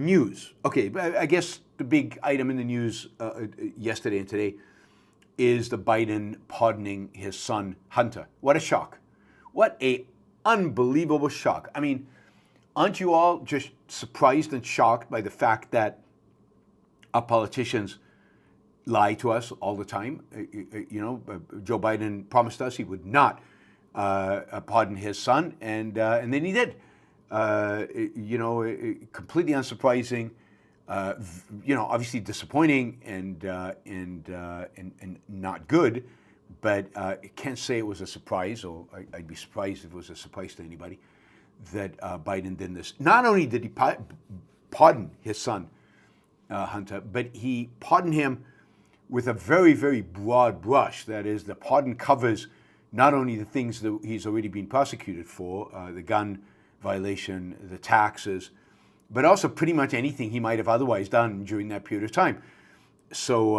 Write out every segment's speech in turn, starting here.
news. Okay, but I guess the big item in the news yesterday and today is the Biden pardoning his son, Hunter. What a shock. What a unbelievable shock. I mean, aren't you all just surprised and shocked by the fact that our politicians lie to us all the time? Joe Biden promised us he would not pardon his son, and then he did. Completely unsurprising. Obviously disappointing and not good. But I can't say it was a surprise, or I'd be surprised if it was a surprise to anybody that Biden did this. Not only did he pardon his son, Hunter, but he pardoned him with a very, very broad brush. That is, the pardon covers not only the things that he's already been prosecuted for, the gun violation, the taxes, but also pretty much anything he might have otherwise done during that period of time. So,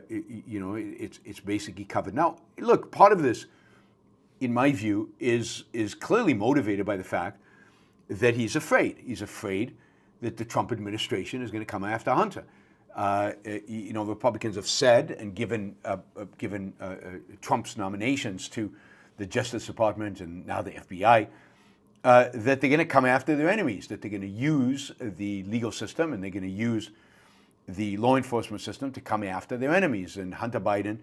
it's basically covered. Now, look, part of this, in my view, is clearly motivated by the fact that he's afraid. He's afraid that the Trump administration is going to come after Hunter. Republicans have said and given Trump's nominations to the Justice Department and now the FBI that they're going to come after their enemies, that they're going to use the legal system and they're going to use the law enforcement system to come after their enemies. And Hunter Biden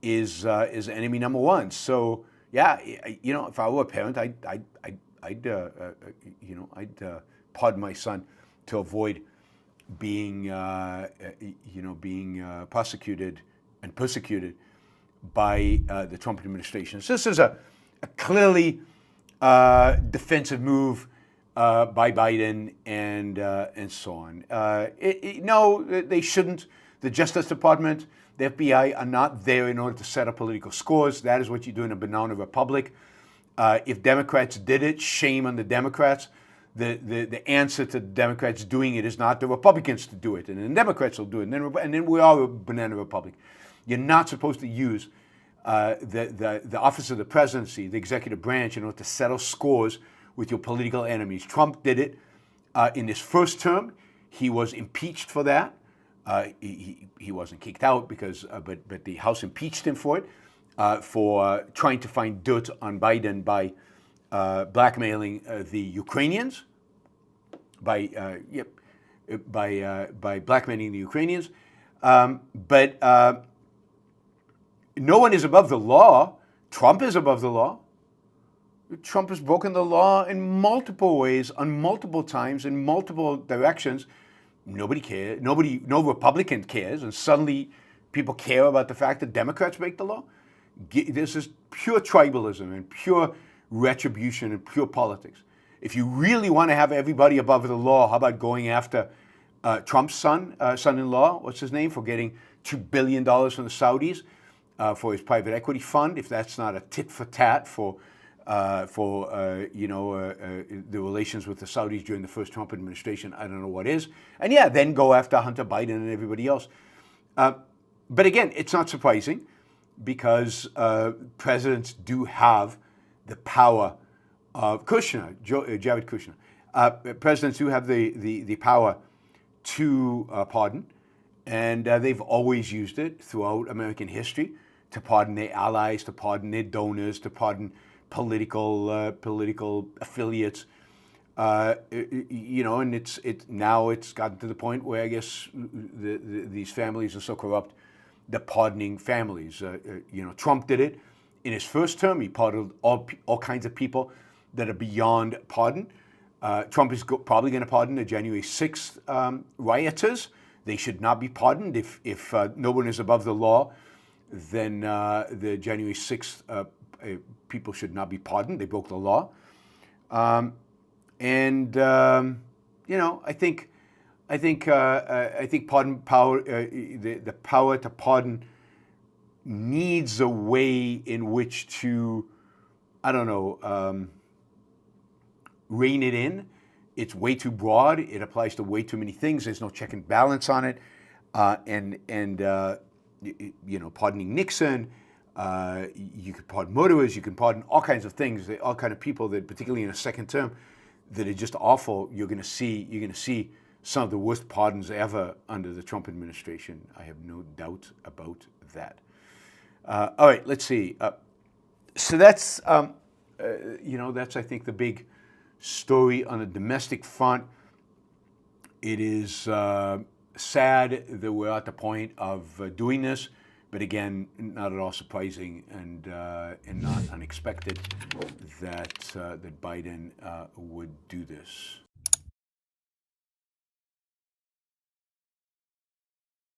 is enemy number one. So yeah, if I were a parent, I'd pardon my son to avoid being prosecuted and persecuted by the Trump administration. So this is a clearly defensive move by Biden and so on. No, they shouldn't. The Justice Department, the FBI are not there in order to set up political scores. That is what you do in a banana republic. If Democrats did it, shame on the Democrats. The answer to the Democrats doing it is not the Republicans to do it, and then Democrats will do it, and then we are a banana republic. You're not supposed to use the office of the presidency, the executive branch, in order to settle scores with your political enemies. Trump did it in his first term. He was impeached for that. He wasn't kicked out because, but the House impeached him for it, for trying to find dirt on Biden by blackmailing the Ukrainians, by blackmailing the Ukrainians. But no one is above the law. Trump is above the law. Trump has broken the law in multiple ways, on multiple times, in multiple directions. Nobody cares. No Republican cares, and suddenly people care about the fact that Democrats break the law. This is pure tribalism and pure retribution and pure politics. If you really want to have everybody above the law, how about going after Trump's son-in-law, what's his name, for getting $2 billion from the Saudis for his private equity fund? If that's not a tit for tat for the relations with the Saudis during the first Trump administration, I don't know what is. And yeah, then go after Hunter Biden and everybody else. But again, it's not surprising because presidents do have the power of Jared Kushner. Presidents do have the power to pardon, and they've always used it throughout American history to pardon their allies, to pardon their donors, to pardon political affiliates. And now it's gotten to the point where I guess these families are so corrupt, they're pardoning families. Trump did it in his first term. He pardoned all kinds of people that are beyond pardon. Trump is probably going to pardon the January 6th rioters. They should not be pardoned. If no one is above the law, then the January 6th people should not be pardoned. They broke the law. I think pardon power, the power to pardon needs a way in which to, rein it in. It's way too broad. It applies to way too many things. There's no check and balance on it. Pardoning Nixon, you could pardon murderers, you can pardon all kinds of things, all kinds of people that, particularly in a second term, that are just awful. You're going to see some of the worst pardons ever under the Trump administration. I have no doubt about that. All right, let's see. So that's, that's, I think, the big story on the domestic front. It is sad that we're at the point of doing this, but again, not at all surprising and not unexpected that Biden would do this.